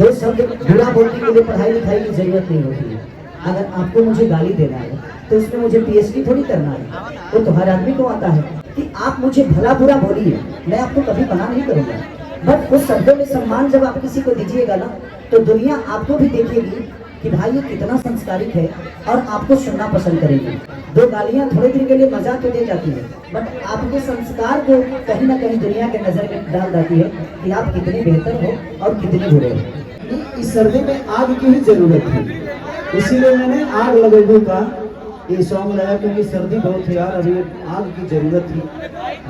दो शब्द बुरा बोलने के लिए पढ़ाई लिखाई की जरूरत नहीं होती है। अगर आपको मुझे गाली देना है तो उसमें मुझे पीएचडी थोड़ी करना है, वो तो हर आदमी को आता है। कि आप मुझे भला बुरा बोलिए, मैं आपको कभी मना नहीं करूंगा, बट उस शब्दों में सम्मान जब आप किसी को दीजिएगा ना, तो दुनिया आपको भी देखेगी कि भाई ये कितना संस्कारिक है और आपको सुनना पसंद करेगी। दो गालियां थोड़े दिन के लिए मजाक तो दे जाती है, बट आपके संस्कार को कहीं ना कहीं दुनिया के नजर में डाल जाती है कि आप कितने बेहतर हो और कितने बुरे हो। इस सर्दी में आग की ही जरूरत थी, इसीलिए मैंने आग लगाने का ये सॉन्ग लगाया, क्योंकि सर्दी बहुत है यार, अभी आग की जरूरत थी।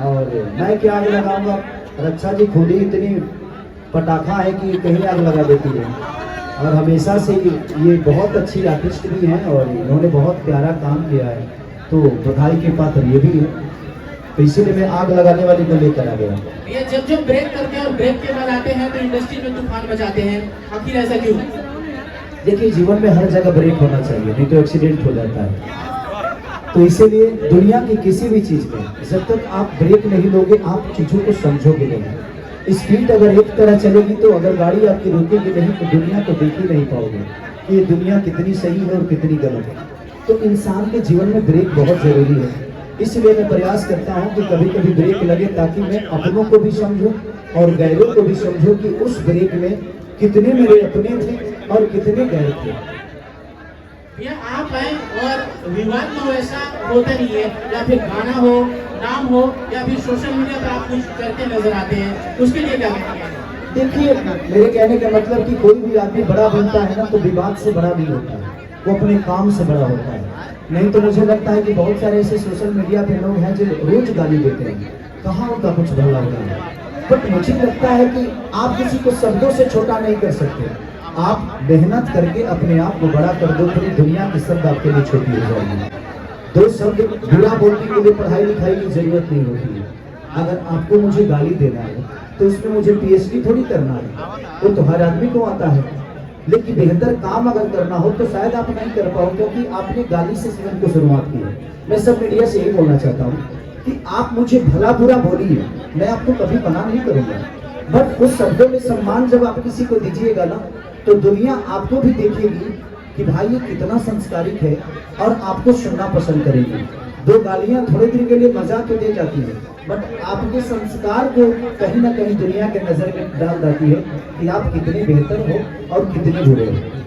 और मैं क्या आग लगाऊंगा, रक्षा जी खुद ही इतनी पटाखा है कि कहीं आग लगा देती है। और हमेशा से ये बहुत अच्छी आर्टिस्ट भी हैं और इन्होंने बहुत प्यारा काम किया है, तो बधाई के पात्र ये भी है। तो इसीलिए मैं आग लगाने वाली को लेकर आ गया। ये जब ब्रेक करते हैं और ब्रेक के बाद आते हैं तो इंडस्ट्री में तूफान मचाते हैं, आखिर ऐसा क्यों? देखिए, जीवन में हर जगह ब्रेक होना चाहिए, नहीं तो एक्सीडेंट हो जाता है। तो इसीलिए दुनिया की किसी भी चीज में जब तक आप ब्रेक नहीं लोगे, आप चीजों को समझोगे नहीं। स्पीड अगर एक तरह चलेगी तो अगर गाड़ी आपकी रुकेगी नहीं तो दुनिया को देख ही नहीं पाओगे कि ये दुनिया कितनी सही है और कितनी गलत है। तो इंसान के जीवन में ब्रेक बहुत जरूरी है, इसलिए मैं प्रयास करता हूँ कि कभी कभी ब्रेक लगे, ताकि मैं अपनों को भी समझूं और गैरों को भी समझूं कि उस ब्रेक में कितने मेरे अपने थे और कितने गैर थे। ये आप आए और विवाद में हो ऐसा होता नहीं है, या फिर गाना हो, नाम हो, या फिर सोशल मीडिया पर आप कुछ करते नजर आते हैं, उसके लिए क्या कहेंगे? देखिए, मेरे कहने का मतलब कि कोई भी आदमी बड़ा बनता है ना तो विवाद से बड़ा नहीं होता है, वो अपने काम से बड़ा होता है। नहीं तो मुझे लगता है कि बहुत सारे ऐसे सोशल मीडिया पे लोग हैं जो रोज गाली देते हैं, कहाँ उनका कुछ भला होता है। बट मुझे लगता है कि आप किसी को शब्दों से छोटा नहीं कर सकते, आप मेहनत करके अपने आप को बड़ा कर दो, पूरी दुनिया की शब्द आपके लिए छोटी हो जाएगी। दो शब्द बुरा बोलने के लिए पढ़ाई लिखाई की जरूरत नहीं होती है। अगर आपको मुझे गाली देना है तो उसमें मुझे पीएचडी थोड़ी करना है, वो तो हर आदमी को आता है। लेकिन बेहतर काम अगर करना हो तो शायद आप नहीं कर पाओ, क्योंकि आपने गाली से जीवन को शुरुआत की है। मैं सब मीडिया से यही बोलना चाहता हूँ कि आप मुझे भला बुरा बोलिए, मैं आपको कभी मना नहीं करूंगा, बट उस शब्दों में सम्मान जब आप किसी को दीजिएगा ना, तो दुनिया आपको भी देखेगी कि भाई ये कितना संस्कारिक है और आपको सुनना पसंद करेगी। दो गालियां थोड़े दिन के लिए मजाक तो दे जाती है, बट आपके संस्कार को कहीं ना कहीं दुनिया के नजर में डाल जाती है कि आप कितने बेहतर हो और कितने बुरे हो।